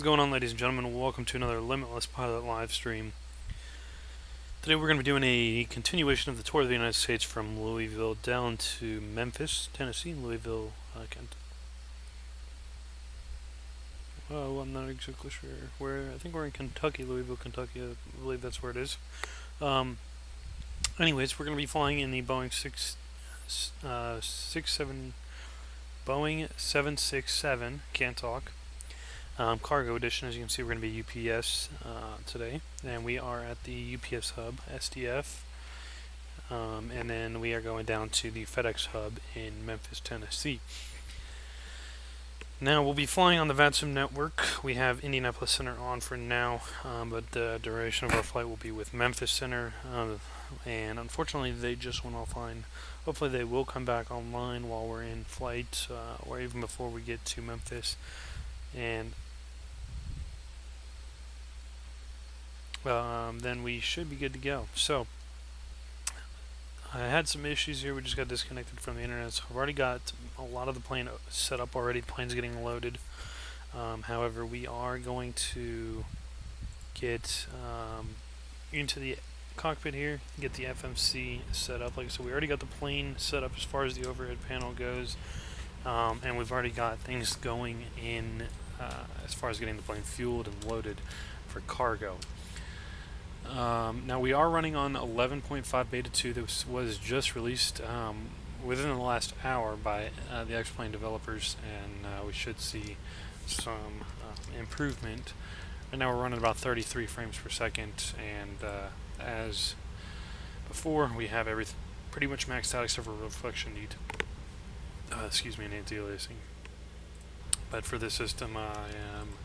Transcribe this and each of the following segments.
going on, ladies and gentlemen? Welcome to another Limitless Pilot live stream. Today we're going to be doing a continuation of the tour of the United States from Louisville down to Memphis, Tennessee, Louisville, Kent. Oh, I'm not exactly sure where. I think we're in Kentucky, Louisville, Kentucky. I believe that's where it is. Anyways, we're going to be flying in the Boeing 767, can't talk. Cargo edition. As you can see, we're going to be UPS today, and we are at the UPS hub, SDF, and then we are going down to the FedEx hub in Memphis, Tennessee. Now we'll be flying on the VATSIM network. We have Indianapolis Center on for now, but the duration of our flight will be with Memphis Center, and unfortunately they just went offline. Hopefully they will come back online while we're in flight, or even before we get to Memphis, and then we should be good to go. So I had some issues here. We just got disconnected from the internet, so I've already got a lot of the plane set up already. The plane's getting loaded. However, we are going to get into the cockpit here, get the FMC set up. Like I said, we already got the plane set up as far as the overhead panel goes, and we've already got things going in as far as getting the plane fueled and loaded for cargo. Now we are running on 11.5 Beta 2. This was just released within the last hour by the X-Plane developers, and we should see some improvement. Right now we're running about 33 frames per second, and as before, we have everything pretty much maxed out except for reflection need. And anti-aliasing. But for this system, I am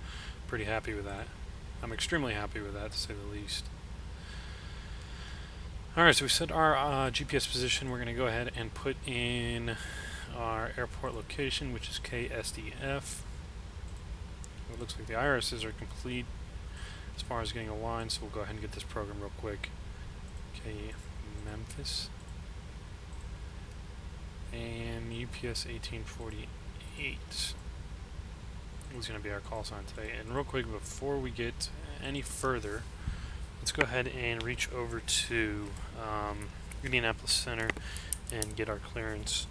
pretty happy with that. I'm extremely happy with that, to say the least. Alright, so we set our GPS position. We're going to go ahead and put in our airport location, which is KSDF. It looks like the irises are complete as far as getting aligned, so we'll go ahead and get this program real quick. Okay, Memphis. And UPS 1848 is going to be our call sign today. And real quick, before we get any further, let's go ahead and reach over to Indianapolis Center and get our clearance.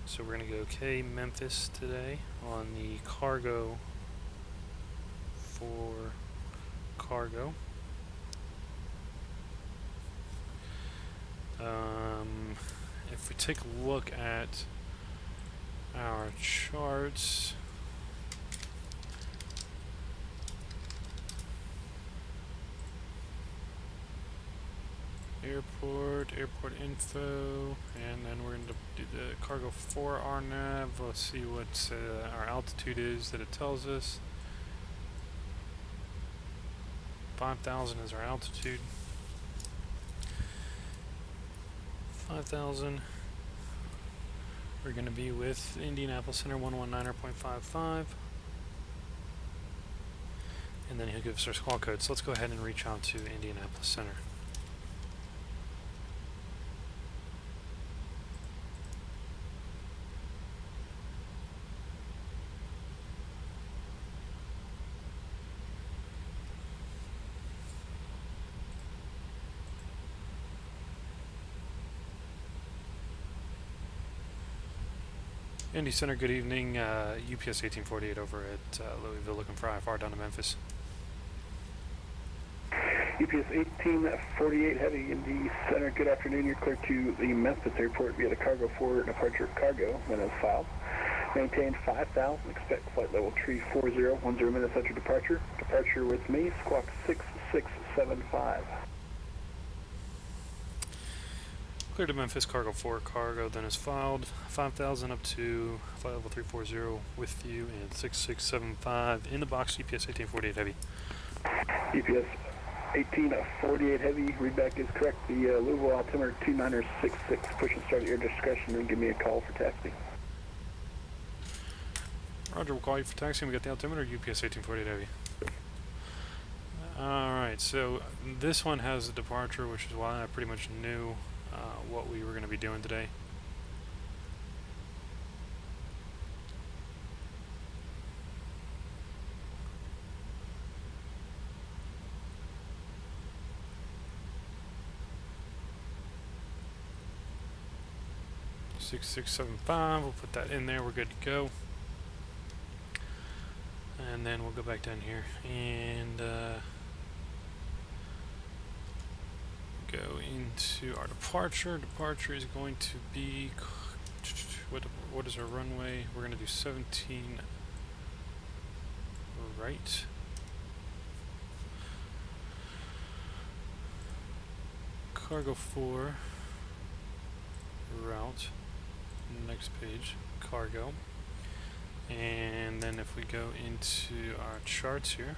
So we're going to go Memphis today on the cargo for cargo. If we take a look at our charts, airport info, and then we're going to do the cargo for our nav. Let's see what our altitude is that it tells us. 5,000 is our altitude. 5,000. We're going to be with Indianapolis Center 119.55. And then he'll give us our squawk code. So let's go ahead and reach out to Indianapolis Center. Indy Center, good evening. UPS 1848 over at Louisville, looking for IFR down to Memphis. UPS 1848 Heavy, Indy Center, good afternoon. You're clear to the Memphis airport via the cargo for departure cargo, when as filed. Maintain 5,000, expect flight level tree 40, 10 minutes after departure. Departure with me, squawk 6675. Clear to Memphis, cargo 4, cargo then is filed. 5,000 up to flight level 340 with you, and 6675 in the box, UPS 1848 Heavy. UPS 1848 Heavy, readback is correct. The Louisville altimeter 2966, push and start at your discretion, and give me a call for taxi. Roger, we'll call you for taxi. We got the altimeter, UPS 1848 Heavy. Alright, so this one has a departure, which is why I pretty much knew what we were going to be doing today. 6675. We'll put that in there. We're good to go. And then we'll go back down here and go into our departure. Departure is going to be, what is our runway? We're going to do 17 right. Cargo 4 route. Next page, cargo. And then if we go into our charts here,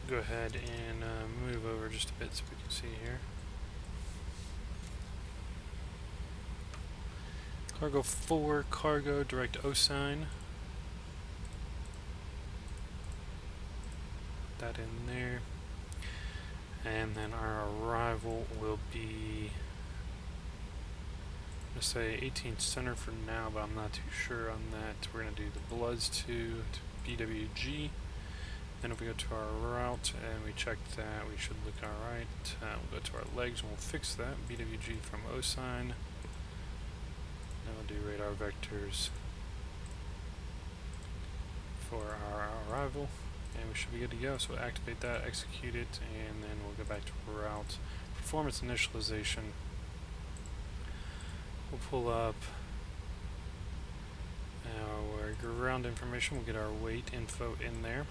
go ahead and move over just a bit so we can see here. Cargo 4, cargo, direct OSINE. Put that in there. And then our arrival will be, I'm going to say 18th center for now, but I'm not too sure on that. We're going to do the Bloods to BWG. Then if we go to our route and we check that, we should look alright. We'll go to our legs and we'll fix that. BWG from OSINE. Then we'll do radar vectors for our arrival. And we should be good to go. So we'll activate that, execute it, and then we'll go back to route. Performance initialization. We'll pull up our ground information. We'll get our weight info in there.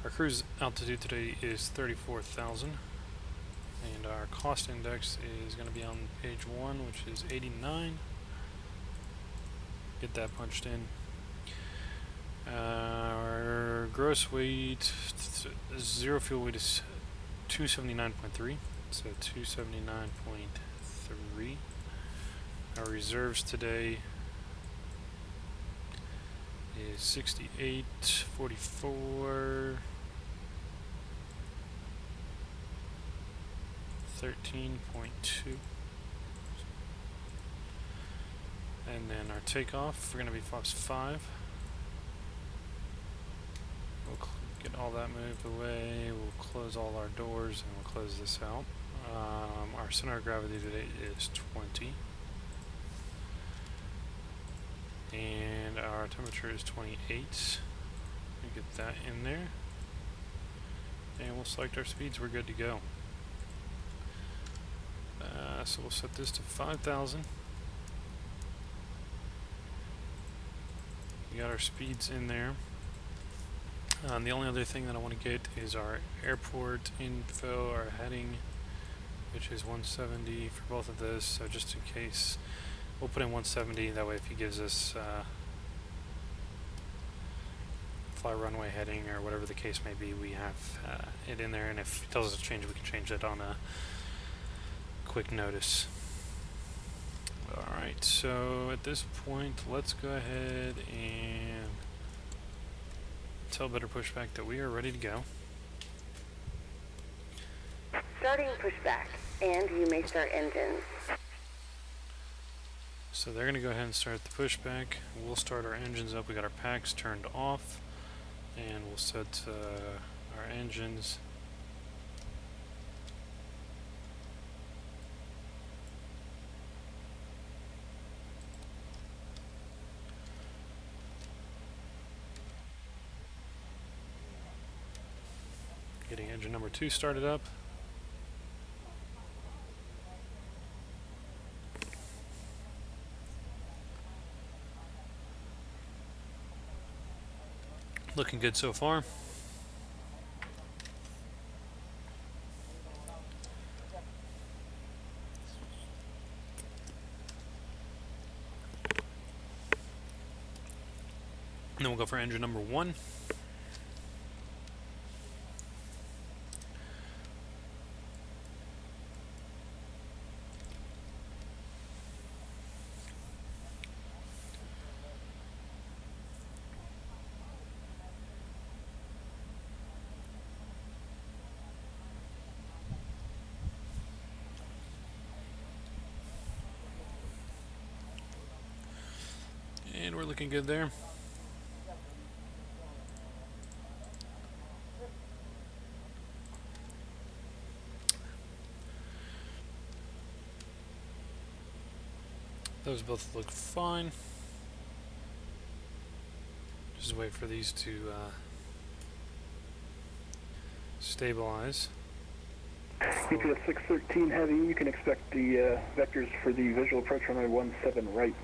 Our cruise altitude today is 34,000. And our cost index is going to be on page 1, which is 89. Get that punched in. Our gross weight, zero fuel weight is 279.3, so 279.3. Our reserves today is 68.44, 13.2. And then our takeoff, we're going to be Fox 5. We'll get all that moved away. We'll close all our doors and we'll close this out. Our center of gravity today is 20. And our temperature is 28. We get that in there. And we'll select our speeds. We're good to go. So we'll set this to 5,000. We got our speeds in there. The only other thing that I want to get is our airport info, our heading, which is 170 for both of those. So just in case, we'll put in 170. That way, if he gives us fly runway heading or whatever the case may be, we have it in there. And if he tells us to change, we can change it on a quick notice. Alright, so at this point, let's go ahead and tell BetterPushback that we are ready to go. Starting pushback, and you may start engines. So they're going to go ahead and start the pushback. We'll start our engines up. We got our packs turned off, and we'll set our engines. Getting engine number 2 started up. Looking good so far. And then we'll go for engine number 1. And we're looking good there. Those both look fine. Just wait for these to stabilize. UPS 613 heavy, you can expect the vectors for the visual approach runway 17 right.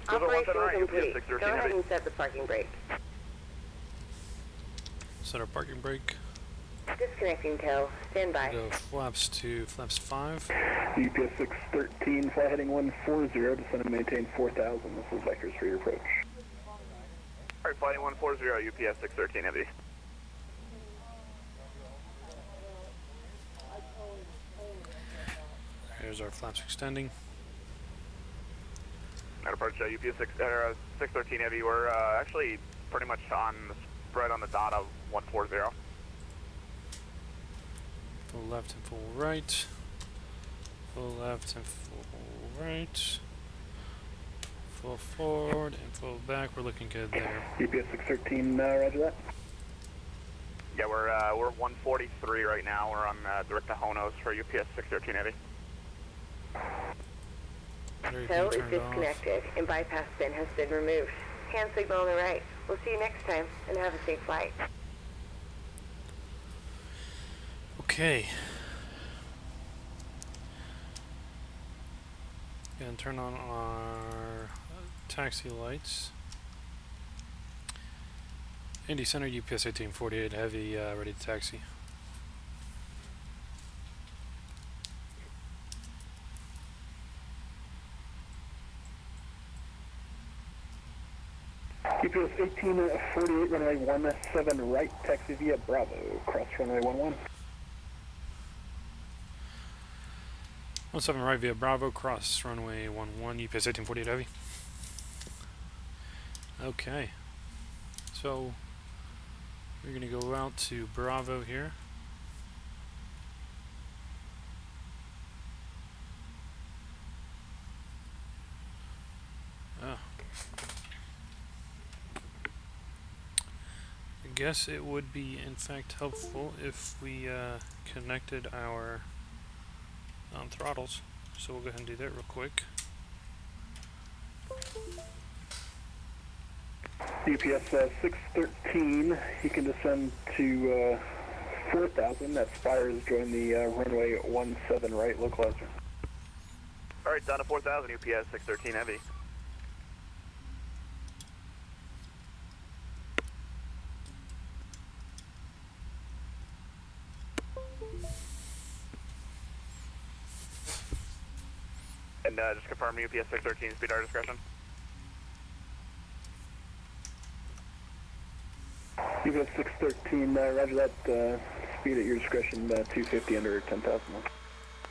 Operation complete. Go ahead and set the parking brake. Set our parking brake. Disconnecting tow. Stand by. Go flaps to flaps 5. UPS 613, fly heading 140, descend and maintain 4,000. This is vectors for your approach. Alright, flight 140, UPS 613 heavy. Here's our flaps extending. At approach UPS 613 heavy, we're actually pretty much on the spread on the dot of 140. Full left and full right. Full left and full right. Full forward and full back. We're looking good there. UPS 613, roger that. Yeah, we're 143 right now. We're on direct to Honos for UPS 613 heavy. Tow is disconnected and bypass bin has been removed. Hand signal on the right. We'll see you next time and have a safe flight. Okay. Gonna turn on our taxi lights. Indy Center, UPS 1848 heavy, ready to taxi. UPS 1848, runway 17 right, taxi via Bravo, cross runway 11. 17 right via Bravo, cross runway 11, UPS 1848 heavy. Okay. So, we're going to go out to Bravo here. Ah. I guess it would be, in fact, helpful if we connected our throttles. So we'll go ahead and do that real quick. UPS 613, he can descend to 4,000. That Spires join the runway 17 right, localizer. Alright, down to 4,000, UPS 613 heavy. And just confirm UPS 613 speed our discretion. UPS 613, roger that, speed at your discretion, 250 under 10,000.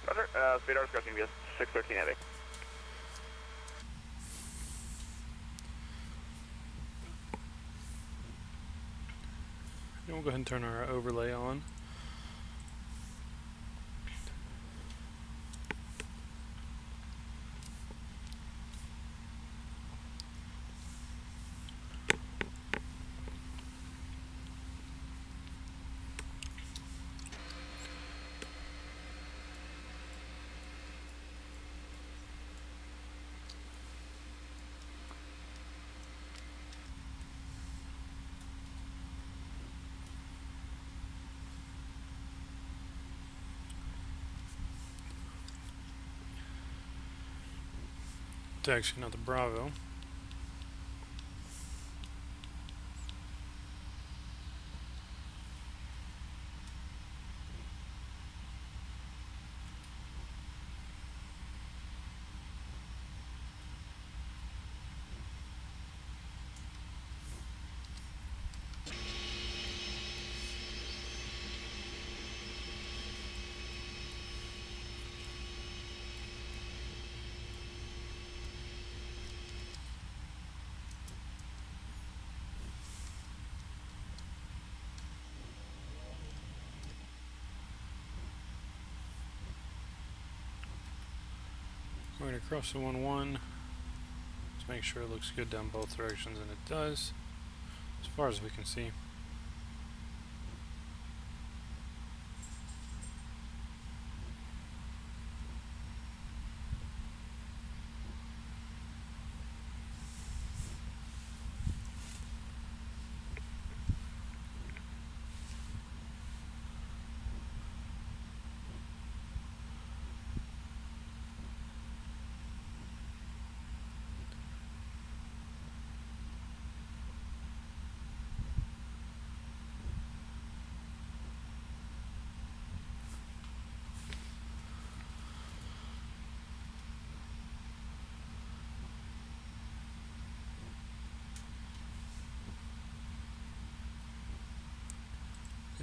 Roger, speed our discretion, UPS 613 heavy. And we'll go ahead and turn our overlay on. Taxi, not the Bravo. We're going to cross the 1-1 to make sure it looks good down both directions, and it does, as far as we can see.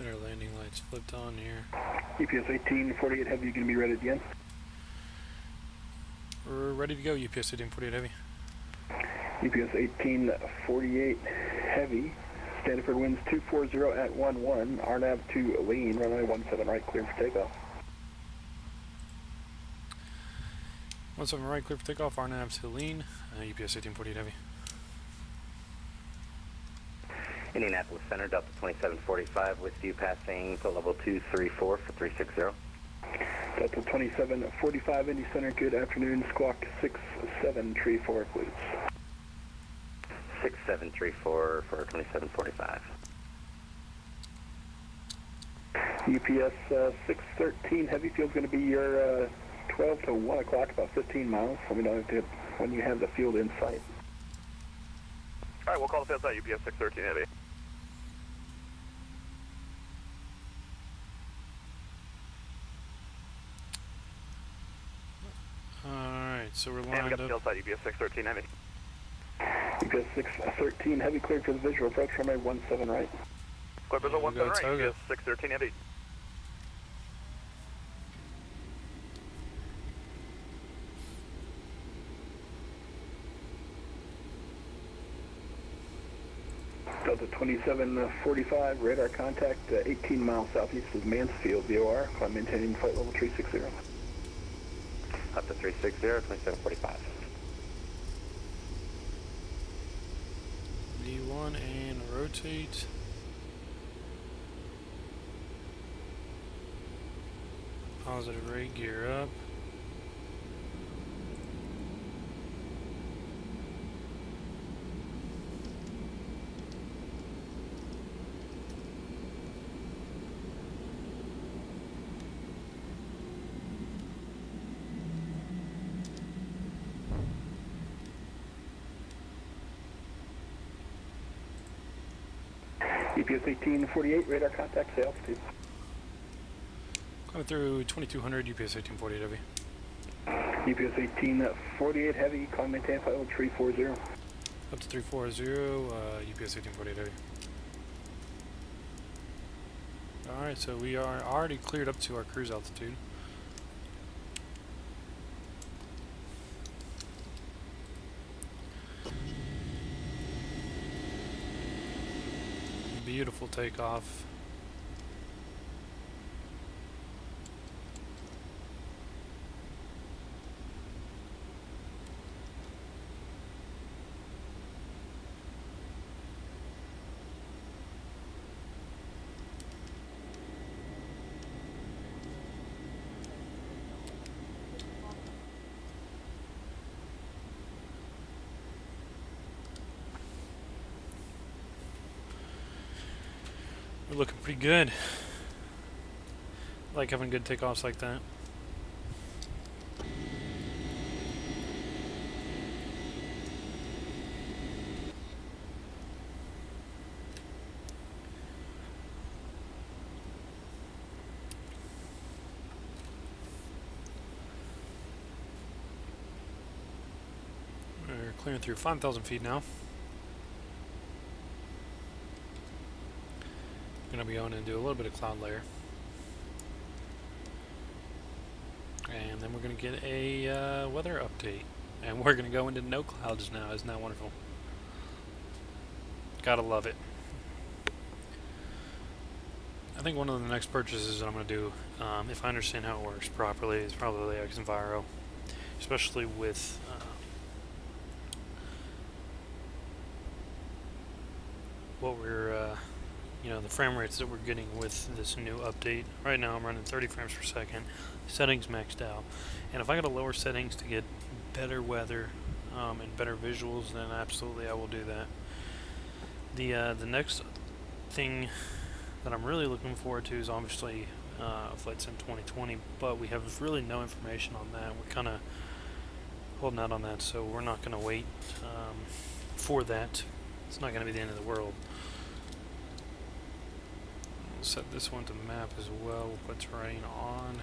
Get our landing lights flipped on here. UPS 1848 Heavy, you going to be ready again? We're ready to go, UPS 1848 Heavy. UPS 1848 Heavy, Stanford winds 240 at 11, RNAV to lean, runway 17 right, clear for takeoff. 17 right, clear for takeoff, RNAV to lean, UPS 1848 Heavy. Indianapolis Center, Delta 2745, with you passing to level 234 for 360. Delta 2745, Indy Center, good afternoon, squawk 6734, please. 6734 for 2745. UPS 613 Heavy, field's going to be your 12 to 1 o'clock, about 15 miles. Let me know when you have the field in sight. All right, we'll call the field site UPS 613 Heavy. Alright, so we're And we lined got the up. field site UPS 613 Heavy. UPS 613 Heavy, cleared for the visual approach, runway 17 right. Clear for the Yeah, we'll 17 go right, Toga. UPS 613 Heavy. Delta 2745, radar contact 18 miles southeast of Mansfield, VOR, climb maintaining flight level 360. Up to 360, 2745. V1 and rotate. Positive rate, gear up. UPS 1848, radar contact, say altitude. Coming through 2200, UPS 1848 Heavy. UPS 1848 Heavy, climb maintain flight level 340. Up to 340, UPS 1848 Heavy. Alright, so we are already cleared up to our cruise altitude. Beautiful takeoff. We're looking pretty good. Like having good takeoffs like that. We're clearing through 5,000 feet now. Going to be going and do a little bit of cloud layer, and then we're going to get a weather update, and we're going to go into no clouds now. Isn't that wonderful? Gotta love it. I think one of the next purchases that I'm going to do, if I understand how it works properly, is probably xViro, especially with what we're the frame rates that we're getting with this new update. Right now I'm running 30 frames per second, settings maxed out, and if I got to lower settings to get better weather and better visuals, then absolutely I will do that. The next thing that I'm really looking forward to is obviously Flight Sim 2020, but we have really no information on that. We're kind of holding out on that, so we're not going to wait for that. It's not going to be the end of the world. We'll set this one to map as well. We'll put terrain on.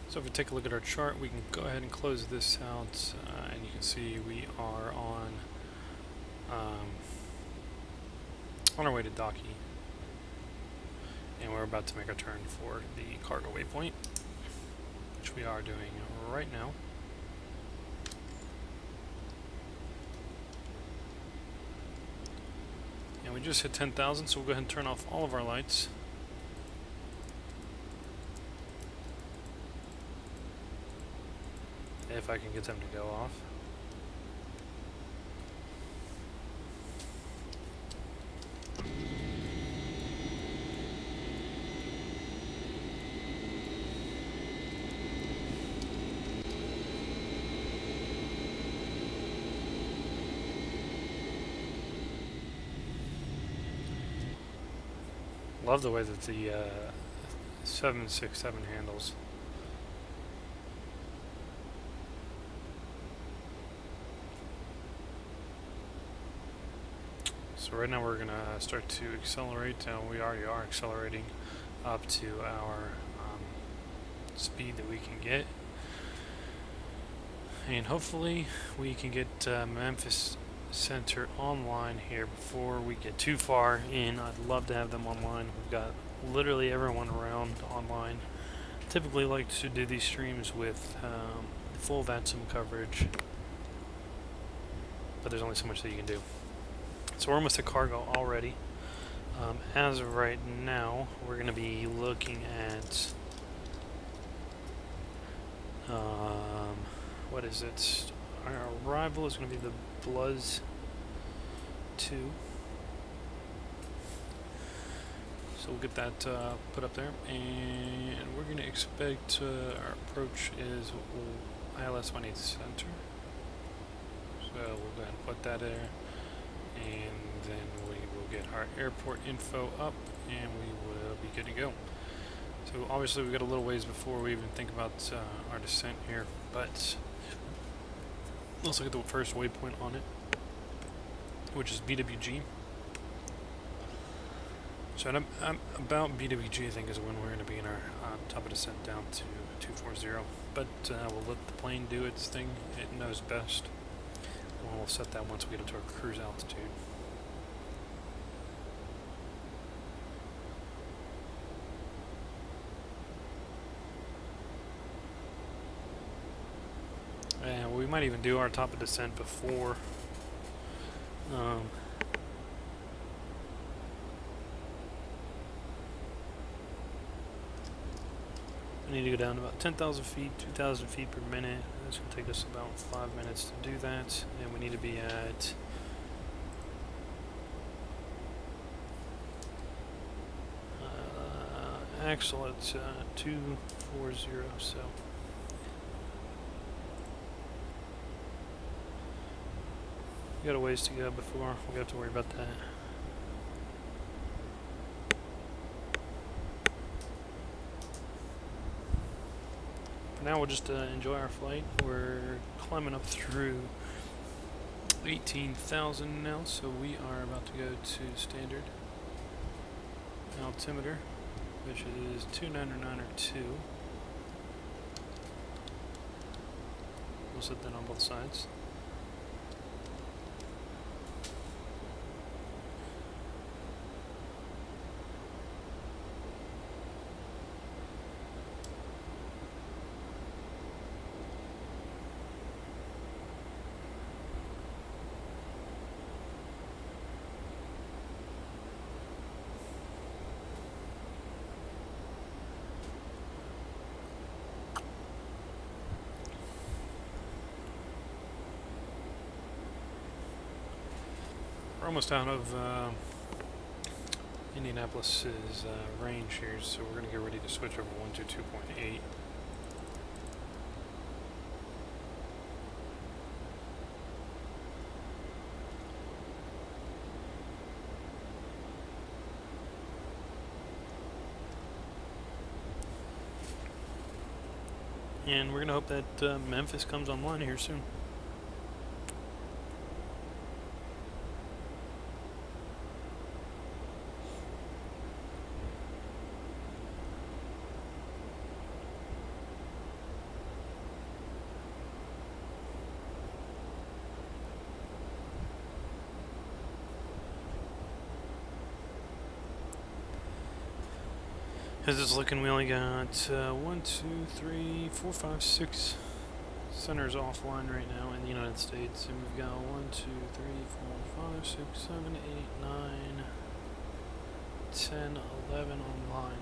So if we take a look at our chart, we can go ahead and close this out can see, we are on our way to Docky, and we're about to make our turn for the cargo waypoint, which we are doing right now. And we just hit 10,000, so we'll go ahead and turn off all of our lights. If I can get them to go off. Love the way that the 767 handles. So right now we're going to start to accelerate, and we already are accelerating up to our speed that we can get. And hopefully we can get Memphis Center online here before we get too far in. I'd love to have them online. We've got literally everyone around online. Typically like to do these streams with full VATSIM coverage, but there's only so much that you can do. So we're almost at cargo already. As of right now, we're going to be looking at what is it? Our arrival is going to be the Bluz 2. So we'll get that put up there, and we're going to expect our approach is ILS 180 center. So we'll go ahead and put that there, and then we will get our airport info up, and we will be good to go. So obviously we've got a little ways before we even think about our descent here, but let's look at the first waypoint on it, which is BWG. So about BWG, I think, is when we're going to be in our top of descent down to 240. But we'll let the plane do its thing. It knows best. And we'll set that once we get into our cruise altitude. And we might even do our top of descent before we need to go down to about 10,000 feet, 2,000 feet per minute. That's going to take us about 5 minutes to do that. And we need to be at axle at 240, so we got a ways to go before we have to worry about that. For now, we'll just enjoy our flight. We're climbing up through 18,000 now, so we are about to go to standard altimeter, which is 299.2. We'll set that on both sides. We're almost out of Indianapolis's range here, so we're going to get ready to switch over 122.8. And we're going to hope that Memphis comes online here soon. As it's looking, we only got 1, 2, 3, 4, 5, 6 centers offline right now in the United States, and we've got 1, 2, 3, 4, 5, 6, 7, 8, 9, 10, 11 online.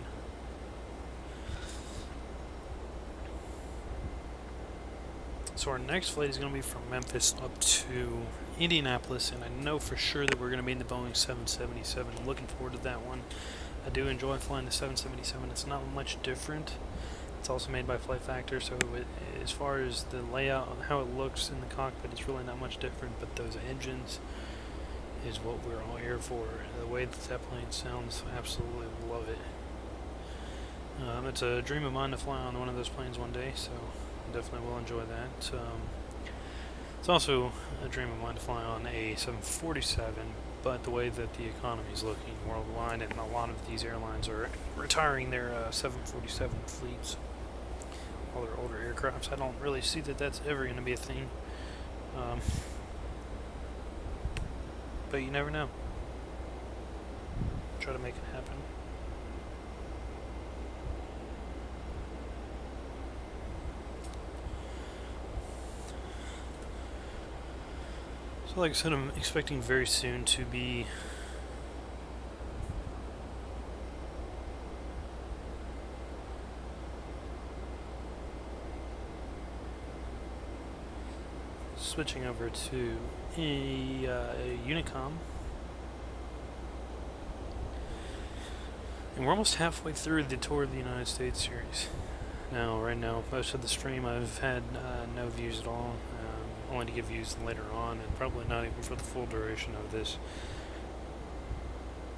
So our next flight is going to be from Memphis up to Indianapolis, and I know for sure that we're going to be in the Boeing 777. I'm looking forward to that one. I do enjoy flying the 777. It's not much different. It's also made by Flight Factor, so as far as the layout, how it looks in the cockpit, it's really not much different, but those engines is what we're all here for. The way that plane sounds, I absolutely love it. It's a dream of mine to fly on one of those planes one day, so definitely will enjoy that. It's also a dream of mine to fly on a 747, but the way that the economy is looking worldwide, and a lot of these airlines are retiring their 747 fleets, all their older aircrafts, I don't really see that that's ever going to be a thing. But you never know. Try to make it happen. So like I said, I'm expecting very soon to be switching over to a Unicom. And we're almost halfway through the Tour of the United States series. Now, right now, most of the stream I've had no views at all. Only to give views later on, and probably not even for the full duration of this.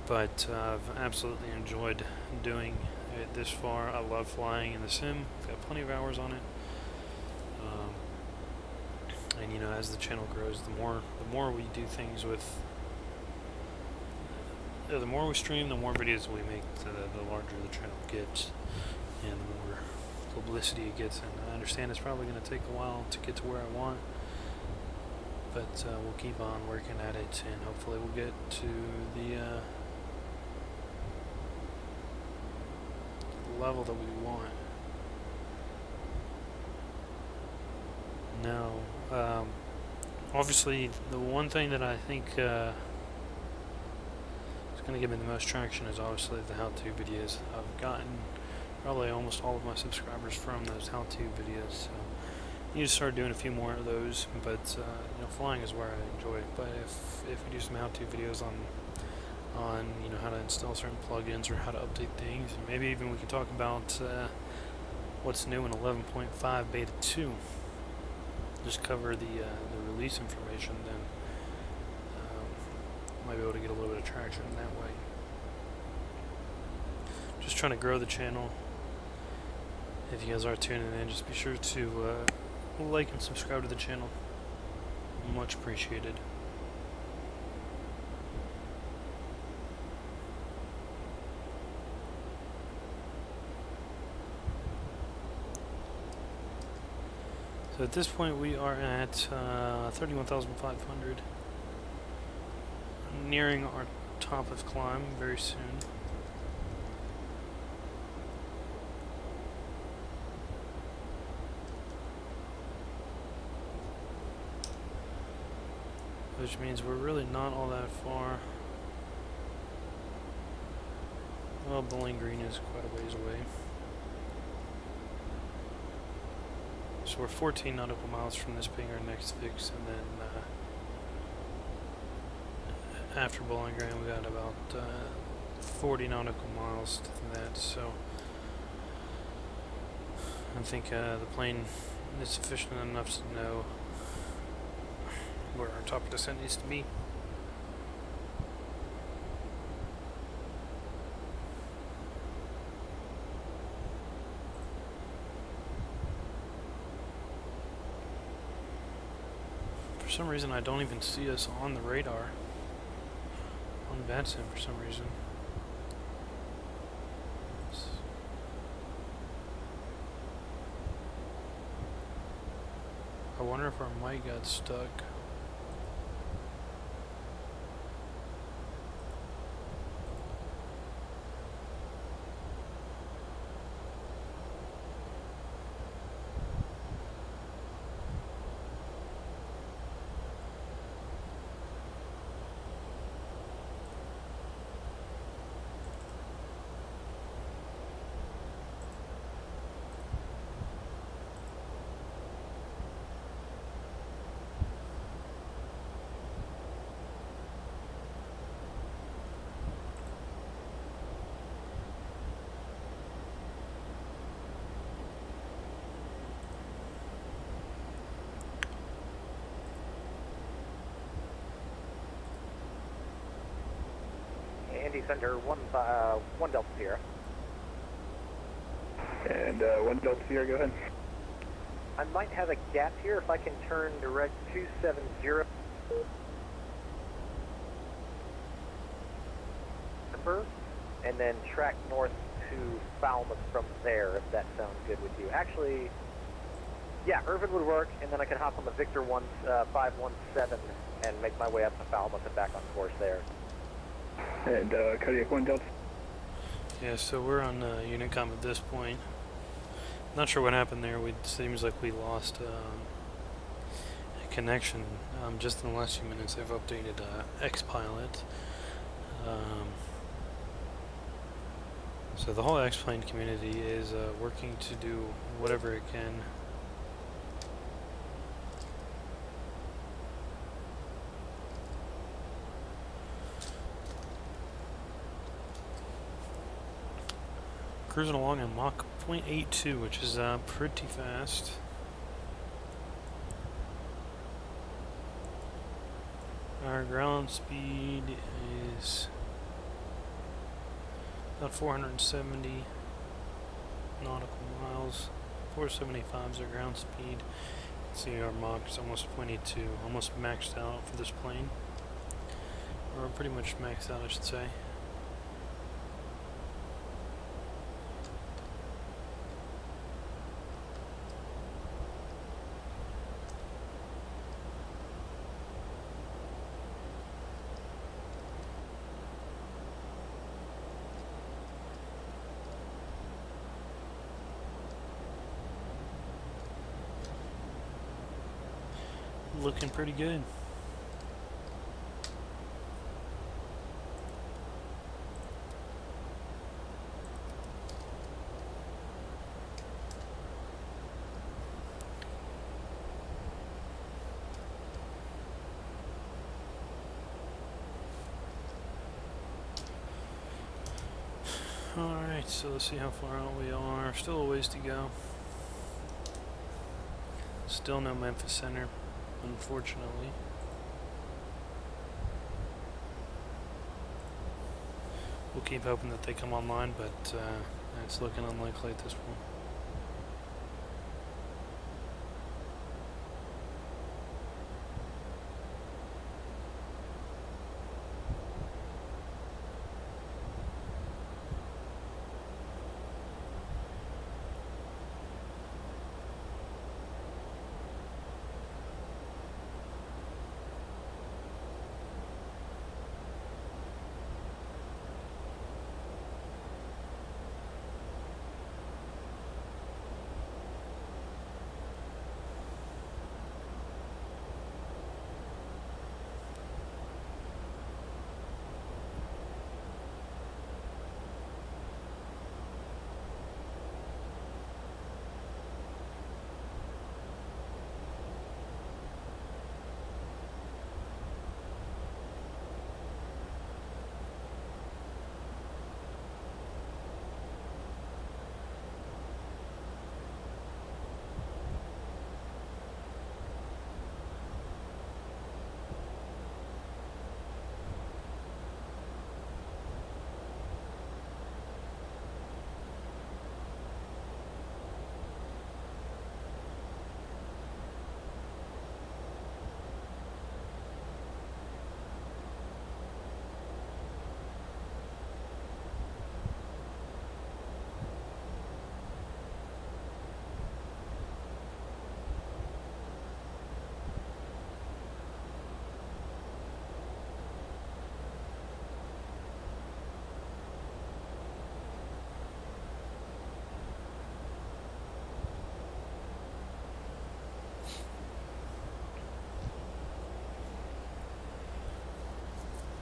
But I've absolutely enjoyed doing it this far. I love flying in the sim. I've got plenty of hours on it. And you know, as the channel grows, the more we do things with, the more we stream, the more videos we make, the larger the channel gets, and the more publicity it gets. And I understand it's probably going to take a while to get to where I want. But we'll keep on working at it, and hopefully we'll get to the level that we want. Now, obviously, the one thing that I think is going to give me the most traction is obviously the how-to videos. I've gotten probably almost all of my subscribers from those how-to videos. So you need to start doing a few more of those, but you know, flying is where I enjoy it. But if we do some how-to videos on you know, how to install certain plugins or how to update things, and maybe even we can talk about what's new in 11.5 beta 2. Just cover the release information, then might be able to get a little bit of traction that way. Just trying to grow the channel. If you guys are tuning in, just be sure to like and subscribe to the channel. Much appreciated. So at this point we are at 31,500. Nearing our top of climb very soon. Which means we're really not all that far. Well, Bowling Green is quite a ways away. So we're 14 nautical miles from this being our next fix, and then after Bowling Green we got about 40 nautical miles to that, so I think the plane is sufficient enough to know where our top of descent needs to be. For some reason I don't even see us on the radar on VATSIM for some reason. I wonder if our mic got stuck. Center, 1 Delta Sierra. And 1 Delta Sierra, go ahead. I might have a gap here if I can turn direct 270. And then track north to Falmouth from there, if that sounds good with you. Actually, yeah, Irvin would work, and then I can hop on the Victor 517 and make my way up to Falmouth and back on course there. And Kodiak 1 Delta. Yeah, so we're on Unicom at this point. Not sure what happened there. It seems like we lost a connection. Just in the last few minutes, they've updated XPilot. So the whole X-Plane community is working to do whatever it can. Cruising along at Mach 0.82, which is pretty fast. Our ground speed is about 470 nautical miles. 475 is our ground speed. See, our Mach is almost 0.82, almost maxed out for this plane. Or pretty much maxed out, I should say. Looking pretty good. Alright, so let's see how far out we are. Still a ways to go. Still no Memphis Center, unfortunately. We'll keep hoping that they come online, but it's looking unlikely at this point.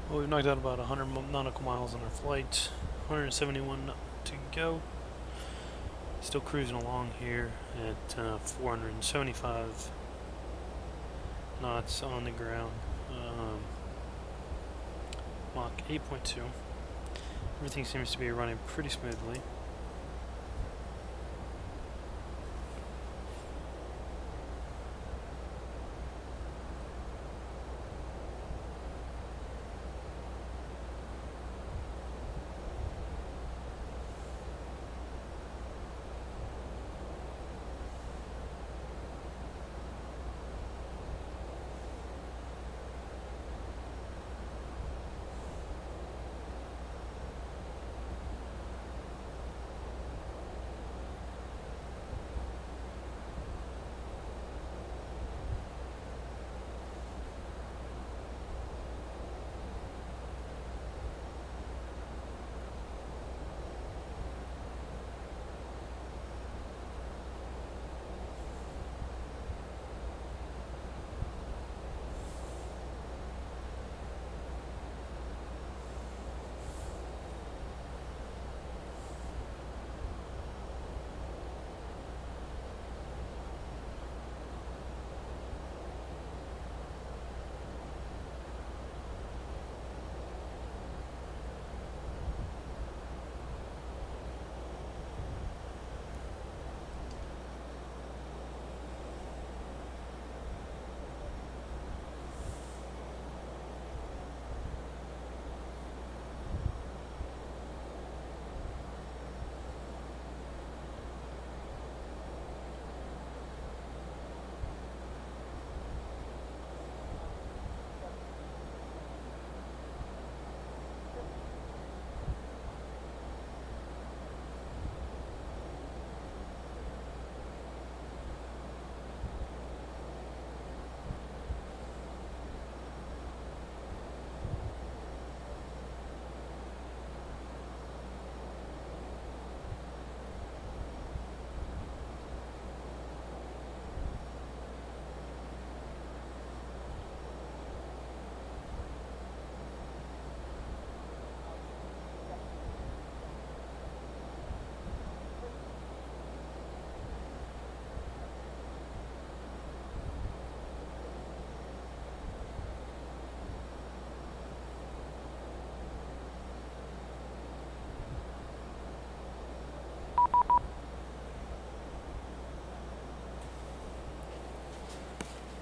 Well, we've knocked out about 100 nautical miles on our flight, 171 to go. Still cruising along here at 475 knots on the ground. Mach 8.2. Everything seems to be running pretty smoothly.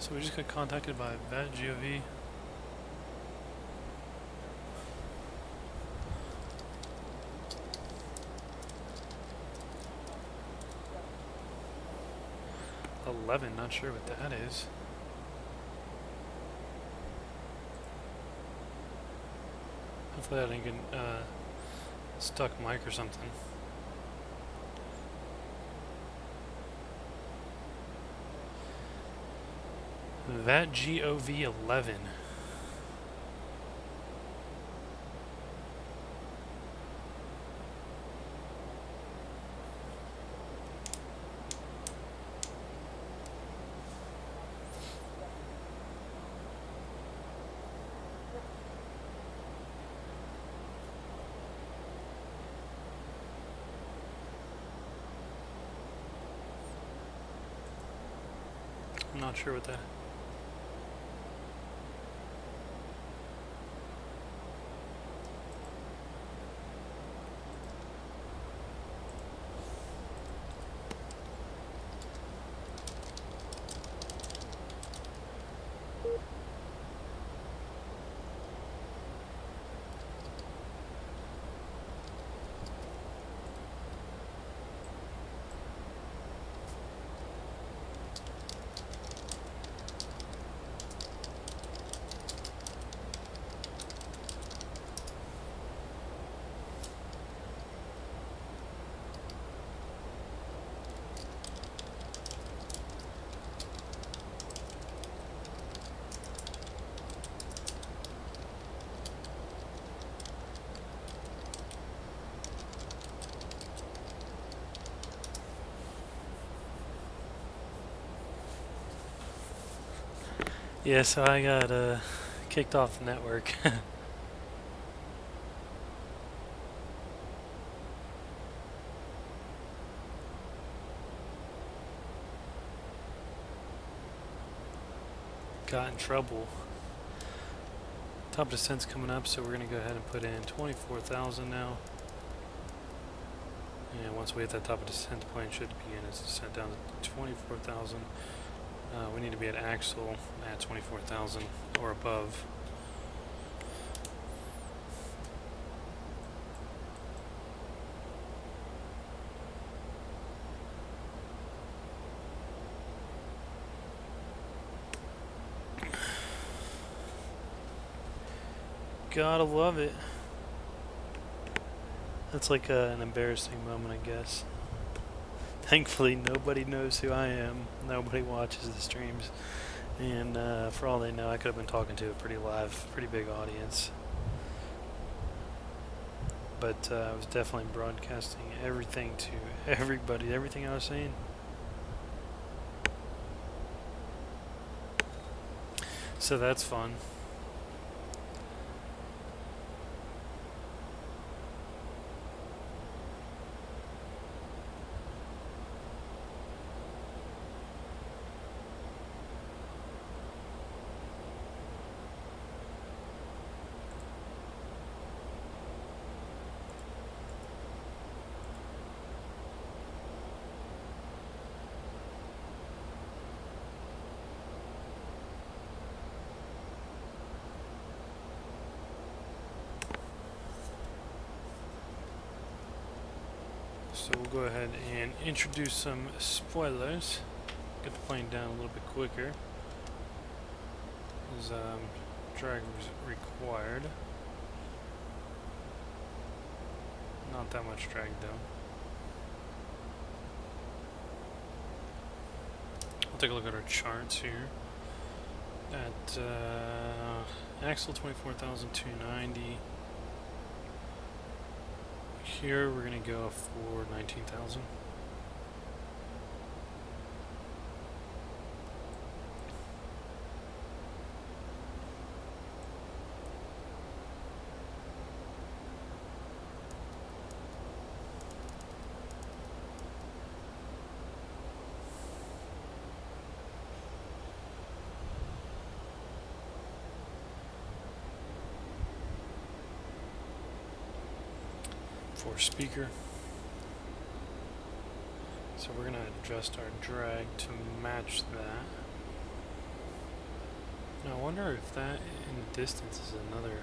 So we just got contacted by VATGOV. Not sure what that is. Hopefully I didn't get stuck mic or something. VATGOV 11. I'm not sure what that. Yeah, so I got kicked off the network. Got in trouble. Top descent's coming up, so we're going to go ahead and put in 24,000 now. And once we hit that top of descent, the plane should begin its descent down to 24,000. We need to be at axle at 24,000 or above. Gotta love it. That's like an embarrassing moment, I guess. Thankfully, nobody knows who I am. Nobody watches the streams. And for all they know, I could have been talking to a pretty big audience. But I was definitely broadcasting everything to everybody, everything I was saying. So that's fun. So we'll go ahead and introduce some spoilers. Get the plane down a little bit quicker. As drag was required. Not that much drag though. We'll take a look at our charts here. At axle 24,290. Here we're going to go for 19,000. For speaker. So we're going to adjust our drag to match that. I wonder if that in the distance is another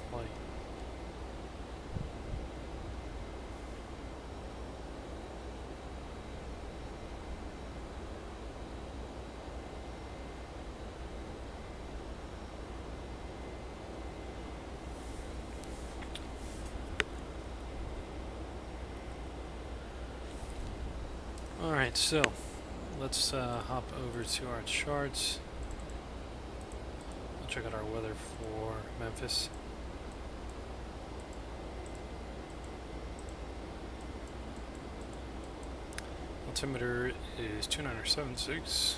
flight. Alright, so let's hop over to our charts. We'll check out our weather for Memphis. Altimeter is 2976.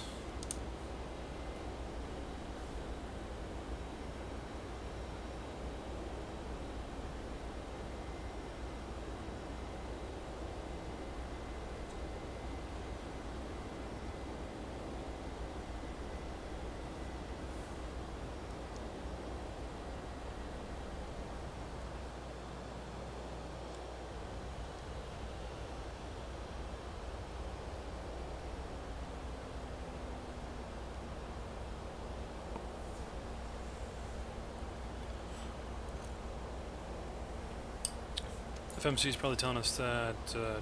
FMC is probably telling us that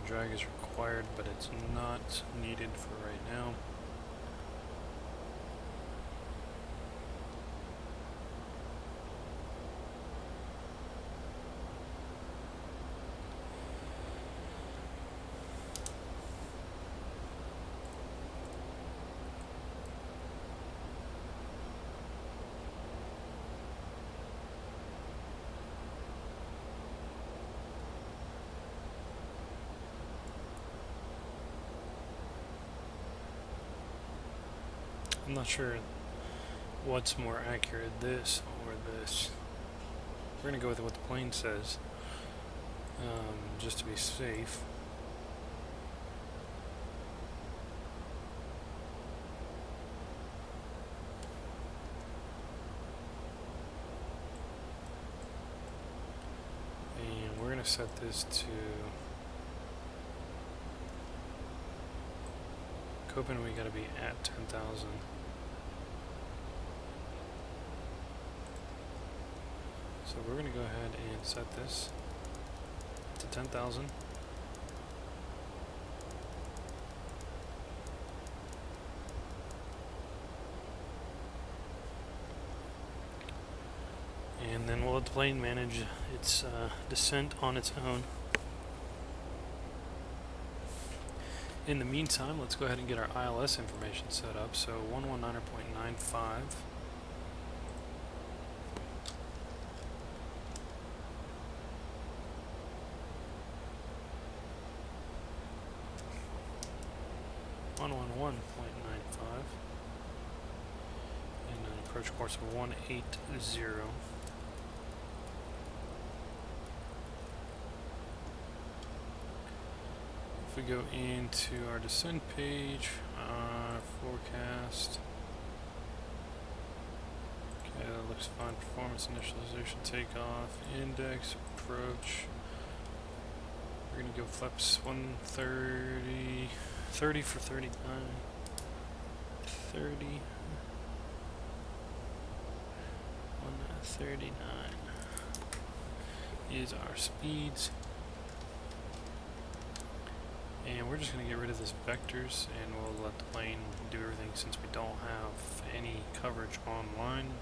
drag is required, but it's not needed for right now. I'm not sure what's more accurate, this or this. We're going to go with what the plane says, just to be safe. And we're going to set this to Copen. We got to be at 10,000. So we're going to go ahead and set this to 10,000. And then we'll let the plane manage its descent on its own. In the meantime, let's go ahead and get our ILS information set up. So 119.95. And an approach course of 180. If we go into our descent page, forecast, okay, that looks fine. Performance, initialization, takeoff, index, approach. We're gonna go flaps 130. 30 for 39. 30. 139 is our speeds. And we're just going to get rid of this vectors and we'll let the plane do everything since we don't have any coverage online.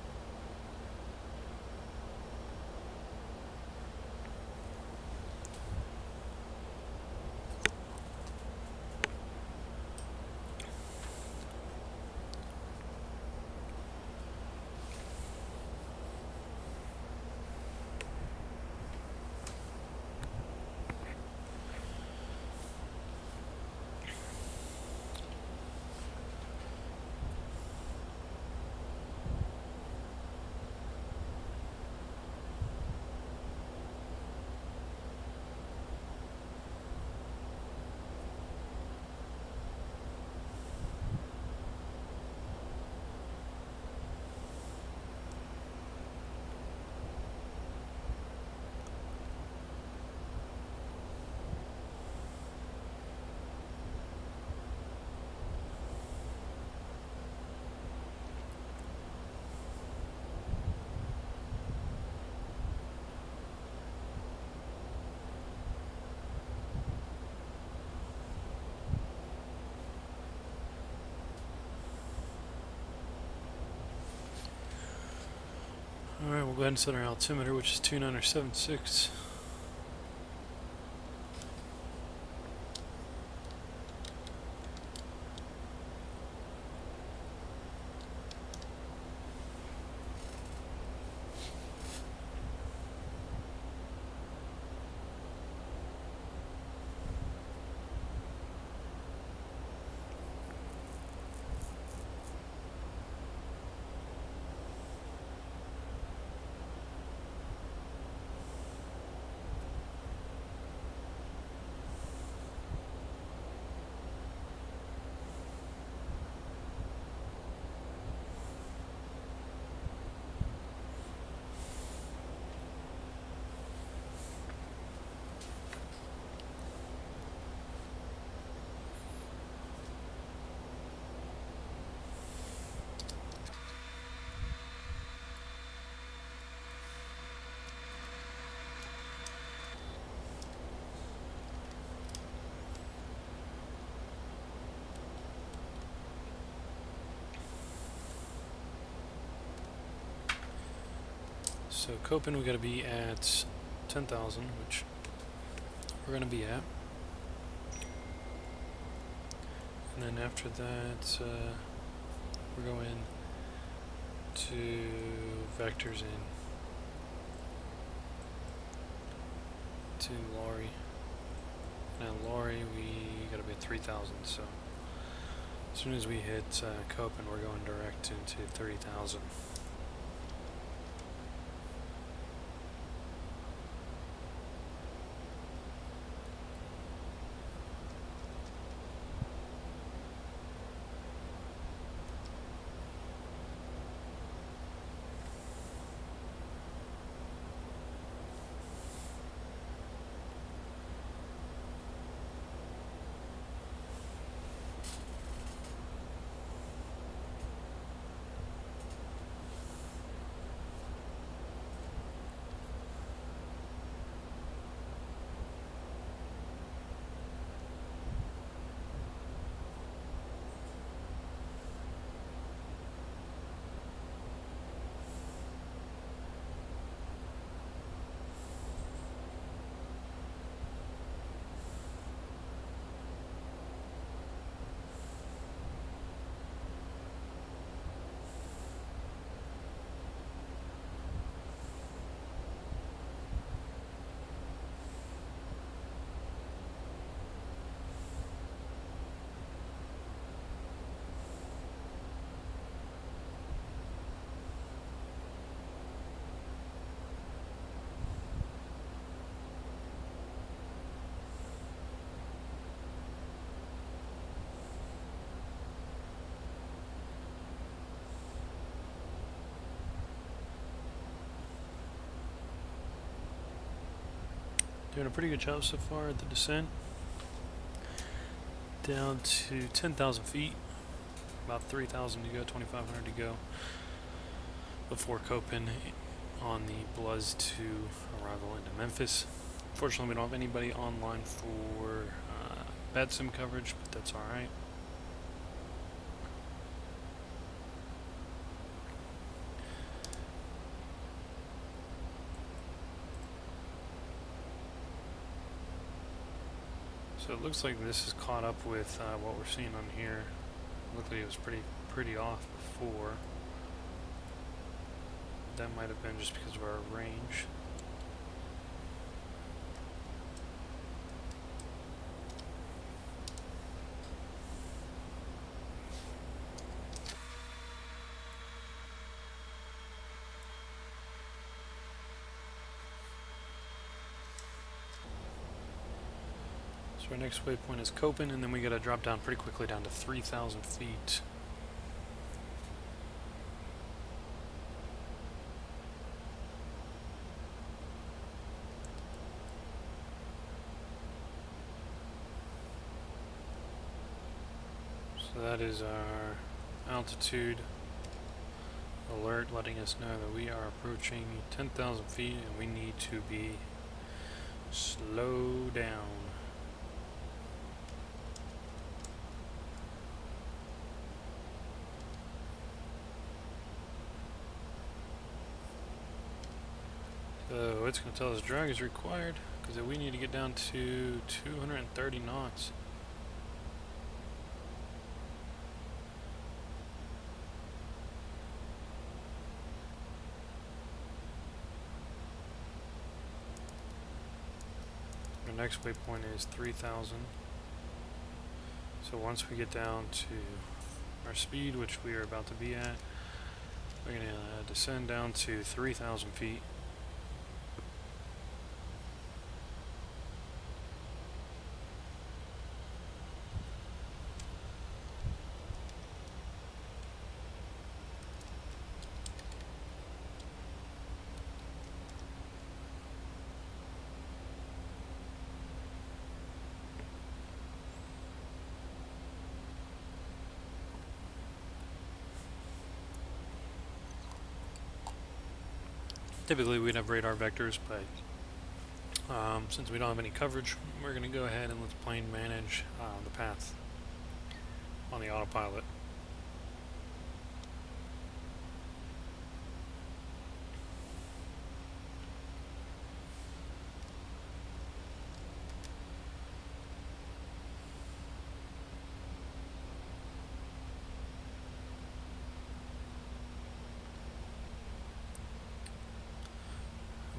we'll go ahead and set our altimeter, which is 2976. So Copen, we got to be at 10,000, which we're going to be at. And then after that, we're going to vectors in to Laurie. Now Laurie, we got to be at 3,000. So as soon as we hit Copen, we're going direct into 30,000. Doing a pretty good job so far at the descent. Down to 10,000 feet. About 3,000 to go, 2,500 to go before Copen on the Bluz 2 arrival into Memphis. Unfortunately, we don't have anybody online for VATSIM coverage, but that's alright. So it looks like this is caught up with what we're seeing on here. Looked like it was pretty off before. That might have been just because of our range. So our next waypoint is Copen, and then we gotta drop down pretty quickly down to 3,000 feet. So that is our altitude alert letting us know that we are approaching 10,000 feet and we need to be slow down. it's going to tell us drag is required because we need to get down to 230 knots. Our next waypoint is 3,000. So once we get down to our speed, which we are about to be at, we're going to descend down to 3,000 feet. Typically we'd have radar vectors, but since we don't have any coverage, we're going to go ahead and let's plane manage the path on the autopilot.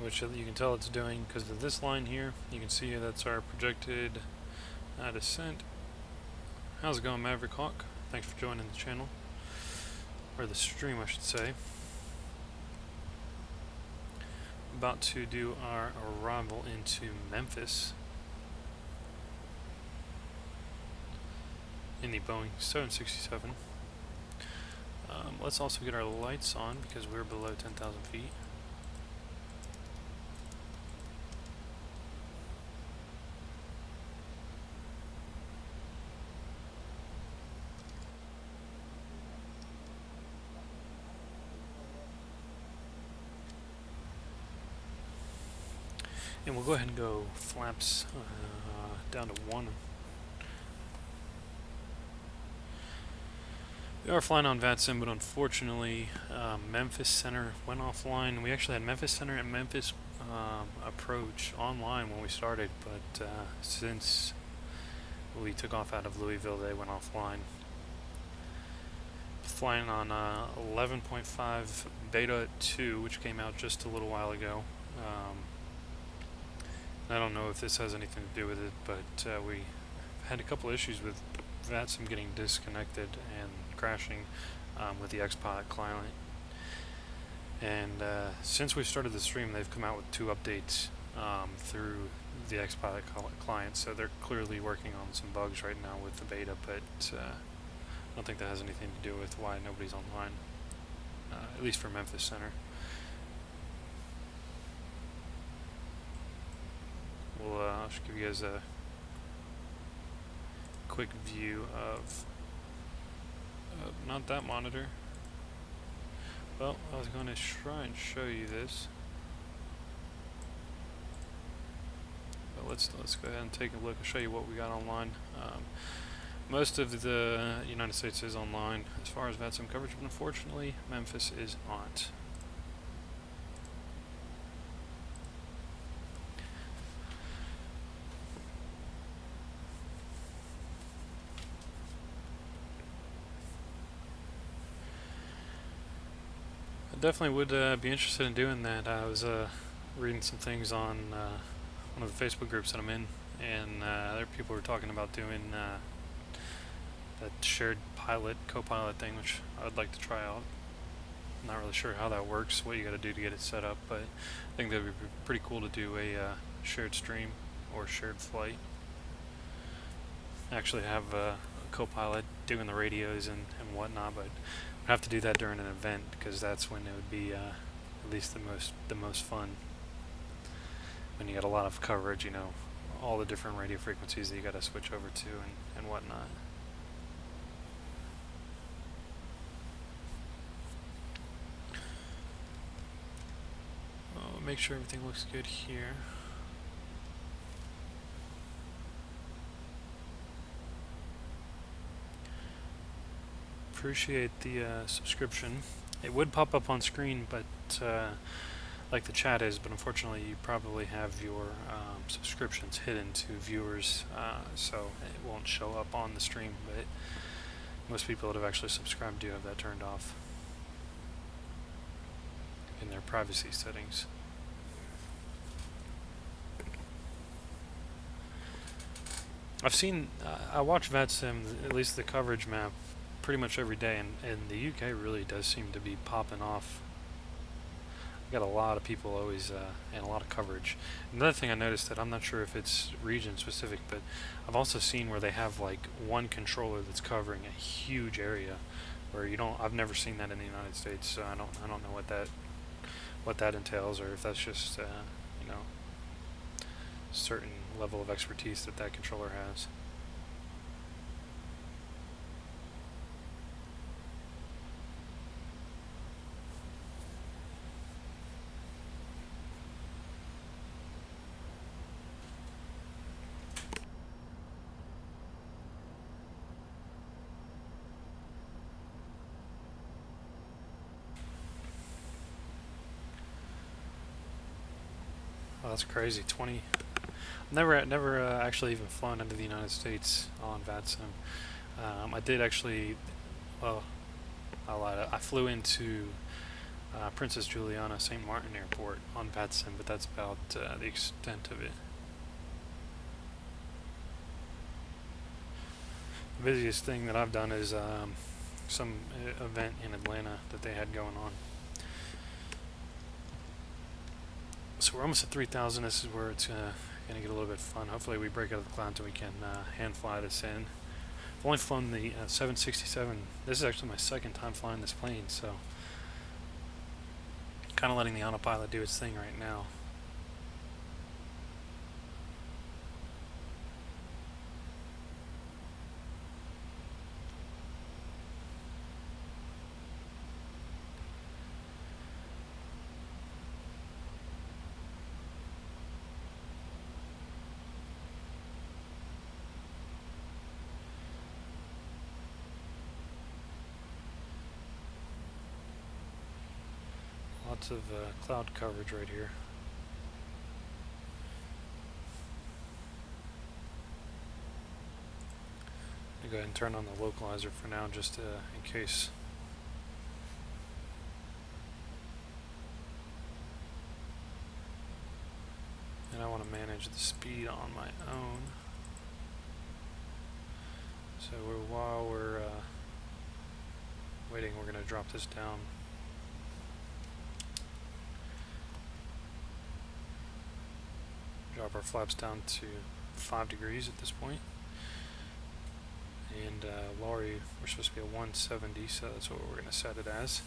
Which you can tell it's doing because of this line here. You can see that's our projected descent. How's it going, Maverick Hawk? Thanks for joining the channel, or the stream I should say. About to do our arrival into Memphis in the Boeing 767. Let's also get our lights on because we're below 10,000 feet. And we'll go ahead and go flaps down to 1. We are flying on VATSIM, but unfortunately Memphis Center went offline. We actually had Memphis Center and Memphis approach online when we started, but since we took off out of Louisville, they went offline. Flying on 11.5 Beta 2, which came out just a little while ago. I don't know if this has anything to do with it, but we had a couple issues with VATSIM getting disconnected and crashing with the xPilot client. And since we started the stream, they've come out with 2 updates through the xPilot client, so they're clearly working on some bugs right now with the beta, but I don't think that has anything to do with why nobody's online, at least for Memphis Center. I'll just give you guys a quick view of not that monitor. Well, I was going to try and show you this, but let's go ahead and take a look and show you what we got online. Most of the United States is online as far as VATSIM coverage, but unfortunately Memphis is not. Definitely would be interested in doing that. I was reading some things on one of the Facebook groups that I'm in, and there people were talking about doing that shared pilot, co-pilot thing, which I would like to try out. I'm not really sure how that works, what you got to do to get it set up, but I think that would be pretty cool to do a shared stream or shared flight. Actually have a co-pilot doing the radios and whatnot, but I'd have to do that during an event because that's when it would be at least the most fun. When you get a lot of coverage, you know, all the different radio frequencies that you got to switch over to and whatnot. Make sure everything looks good here. Appreciate the subscription. It would pop up on screen, but like the chat is, but unfortunately you probably have your subscriptions hidden to viewers, so it won't show up on the stream, but most people that have actually subscribed do have that turned off in their privacy settings. I've seen, I watch VATSIM, at least the coverage map, pretty much every day, and the UK really does seem to be popping off. I've got a lot of people always, and a lot of coverage. Another thing I noticed that I'm not sure if it's region specific, but I've also seen where they have like one controller that's covering a huge area, where you don't, I've never seen that in the United States, so I don't know what that entails, or if that's just, you know, certain level of expertise that controller has. Oh, that's crazy. 20. Never actually even flown into the United States on VATSIM. I did actually. Well, I lied. I flew into Princess Juliana St. Martin Airport on VATSIM, but that's about the extent of it. The busiest thing that I've done is some event in Atlanta that they had going on. So we're almost at 3,000. This is where it's going to get a little bit fun. Hopefully we break out of the clouds and we can hand fly this in. I've only flown the 767. This is actually my second time flying this plane, so kind of letting the autopilot do its thing right now. Lots of cloud coverage right here. I'll go ahead and turn on the localizer for now, just in case. And I want to manage the speed on my own. So while we're waiting, we're going to drop this down. Drop our flaps down to 5 degrees at this point. And Laurie, we're supposed to be at 170, so that's what we're going to set it as.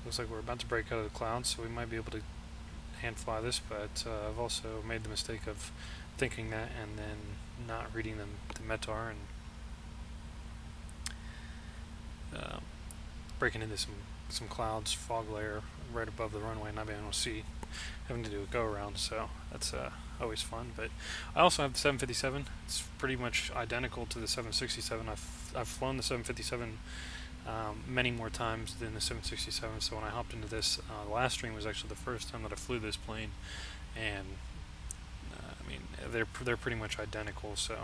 Looks like we're about to break out of the clouds, so we might be able to hand fly this, but I've also made the mistake of thinking that and then not reading the METAR and breaking into some clouds, fog layer right above the runway, and not being able to see, having to do a go around, so that's always fun. But I also have the 757. It's pretty much identical to the 767. I've flown the 757 many more times than the 767, so when I hopped into this, the last stream was actually the first time that I flew this plane, and I mean, they're pretty much identical, so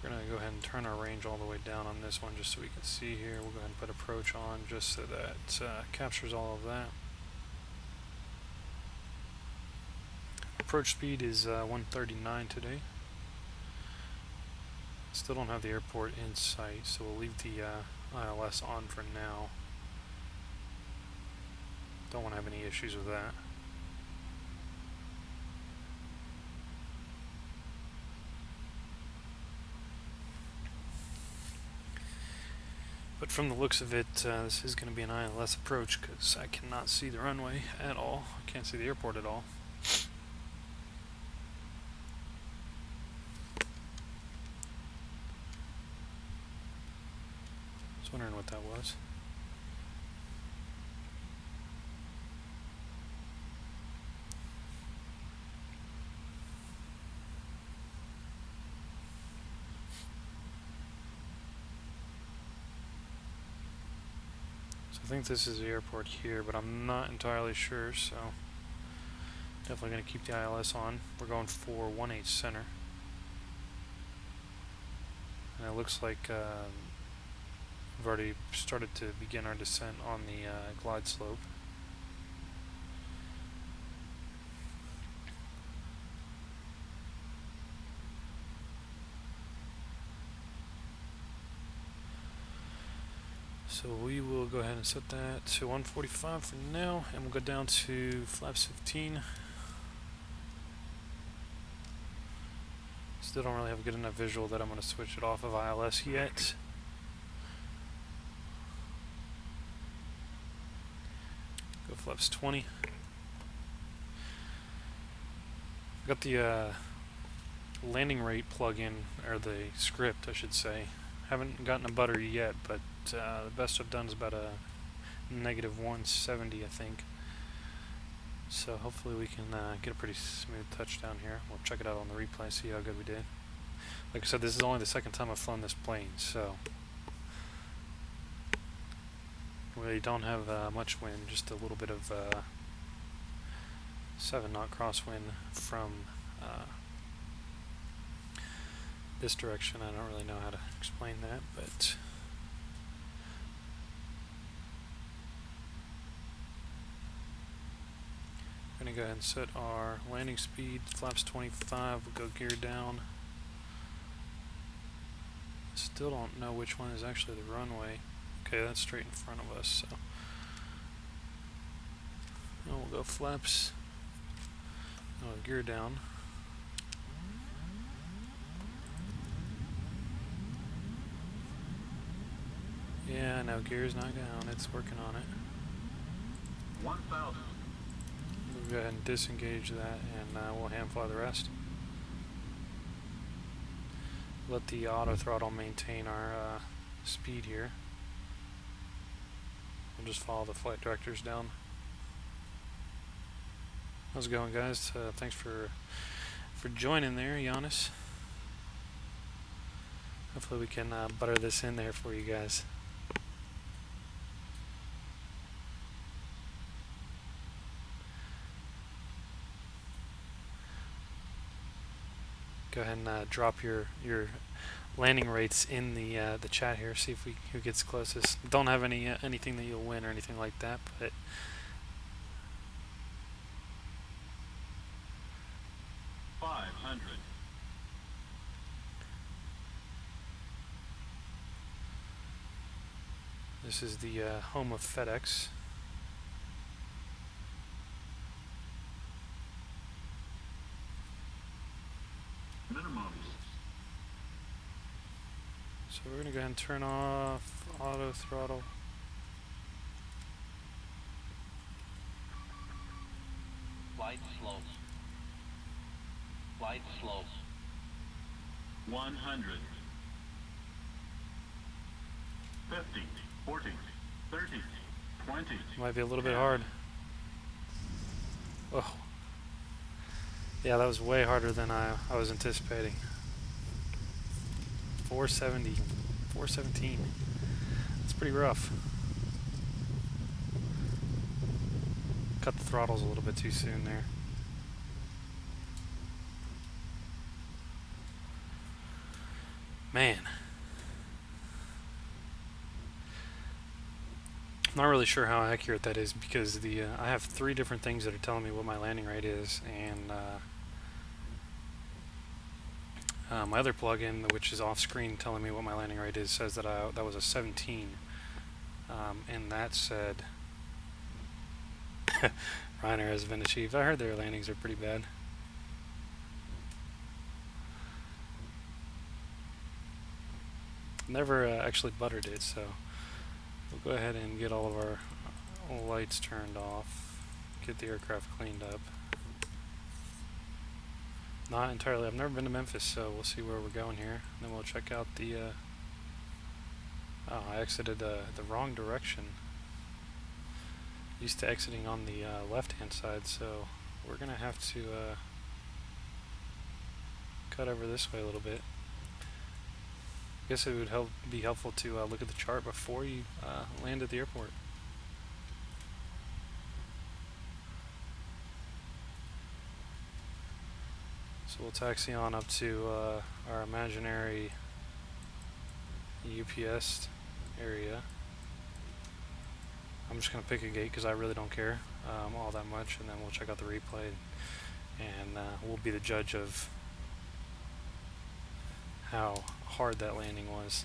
we're going to go ahead and turn our range all the way down on this one just so we can see here. We'll go ahead and put approach on just so that captures all of that. Approach speed is 139 today. Still don't have the airport in sight, so we'll leave the ILS on for now. Don't want to have any issues with that. But from the looks of it, this is going to be an ILS approach because I cannot see the runway at all. I can't see the airport at all. I was wondering what that was. I think this is the airport here, but I'm not entirely sure, so definitely going to keep the ILS on. We're going for 18 center. And it looks like we've already started to begin our descent on the glide slope. So we will go ahead and set that to 145 for now, and we'll go down to flaps 15. Still don't really have a good enough visual that I'm going to switch it off of ILS yet. Go flaps 20. Got the landing rate plugin, or the script I should say. Haven't gotten a butter yet, but the best I've done is about a -170, I think. So hopefully we can get a pretty smooth touchdown here. We'll check it out on the replay, see how good we did. Like I said, this is only the second time I've flown this plane, so we don't have much wind, just a little bit of 7-knot crosswind from this direction. I don't really know how to explain that, but we're going to go ahead and set our landing speed, flaps 25, we'll go gear down. Still don't know which one is actually the runway. Okay, that's straight in front of us, so and we'll go flaps, gear down. Yeah, no, gear's not down, it's working on it. 1,000. We'll go ahead and disengage that, and we'll hand fly the rest. Let the auto throttle maintain our speed here. We'll just follow the flight directors down. How's it going, guys? Thanks for joining there, Giannis. Hopefully we can butter this in there for you guys. Go ahead and drop your landing rates in the chat here. See if who gets closest. Don't have anything that you'll win or anything like that, but 500. This is the home of FedEx. Minimums. So we're going to go ahead and turn off auto throttle. Light slow. Light slow. 100. 50. 40. 30. 20. Might be a little bit hard. Oh. Yeah, that was way harder than I was anticipating. 470. 417. That's pretty rough. Cut the throttles a little bit too soon there. Man. I'm not really sure how accurate that is because I have 3 different things that are telling me what my landing rate is, and my other plugin, which is off screen telling me what my landing rate is, says that that was a 17, and that said Reiner has been achieved. I heard their landings are pretty bad. Never actually buttered it, so we'll go ahead and get all of our lights turned off, get the aircraft cleaned up. Not entirely, I've never been to Memphis, so we'll see where we're going here. And then we'll check out the, oh, I exited the wrong direction. Used to exiting on the left-hand side, so we're going to have to cut over this way a little bit. I guess it would be helpful to look at the chart before you land at the airport. So we'll taxi on up to our imaginary UPS area. I'm just going to pick a gate because I really don't care all that much, and then we'll check out the replay, and we'll be the judge of how hard that landing was.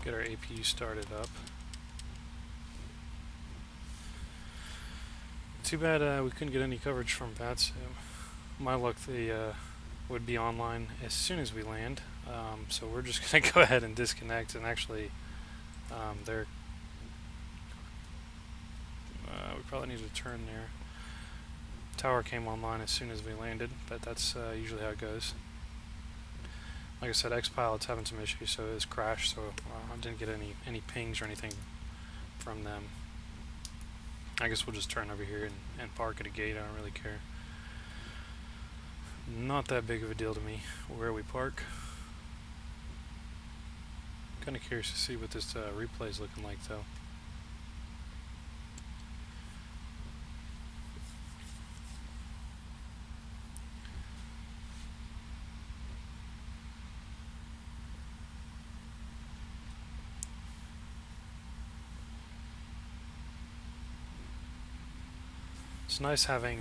Get our APU started up. Too bad we couldn't get any coverage from VATSIM. My luck, they would be online as soon as we land. So we're just going to go ahead and disconnect, and actually we probably need to turn there. Tower came online as soon as we landed, but that's usually how it goes. Like I said, XPilot's having some issues, so it has crashed, so I didn't get any pings or anything from them. I guess we'll just turn over here and park at a gate. I don't really care. Not that big of a deal to me where we park. Kind of curious to see what this replay is looking like, though. It's nice having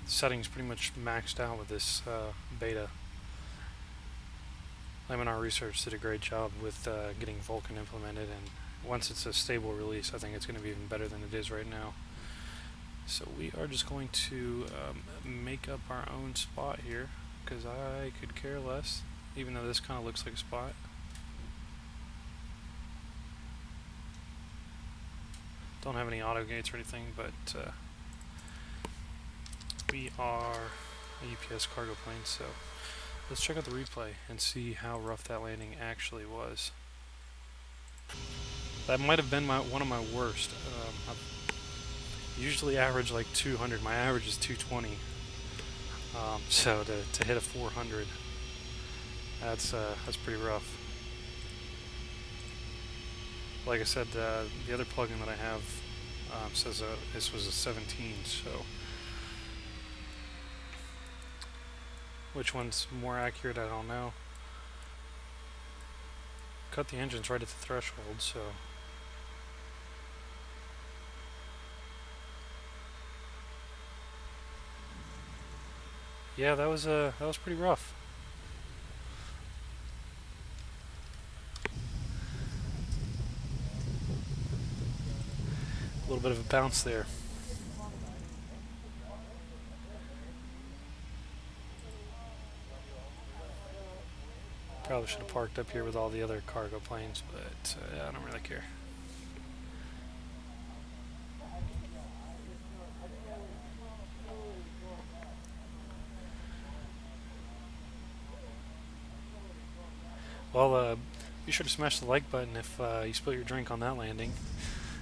settings pretty much maxed out with this beta. Laminar Research did a great job with getting Vulkan implemented, and once it's a stable release, I think it's going to be even better than it is right now. So we are just going to make up our own spot here, because I could care less, even though this kind of looks like a spot. Don't have any auto gates or anything, but we are a UPS cargo plane, so let's check out the replay and see how rough that landing actually was. That might have been one of my worst. I usually average like 200. My average is 220. So to hit a 400, that's pretty rough. Like I said, the other plugin that I have says this was a 17, so which one's more accurate, I don't know. Cut the engines right at the threshold, so yeah, that was pretty rough. A little bit of a bounce there. Probably should have parked up here with all the other cargo planes, but I don't really care. Well, be sure to smash the like button if you spilled your drink on that landing,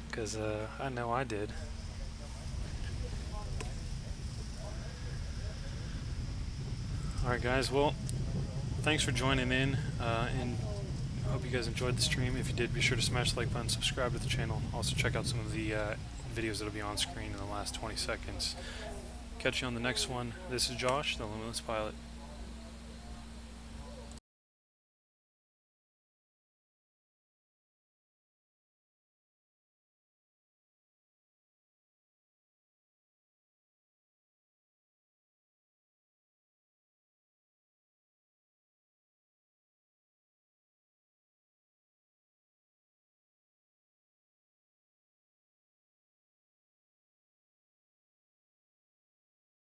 because I know I did. Alright guys, well, thanks for joining in, and I hope you guys enjoyed the stream. If you did, be sure to smash the like button, subscribe to the channel. Also check out some of the videos that will be on screen in the last 20 seconds. Catch you on the next one. This is Josh, the Limitless Pilot.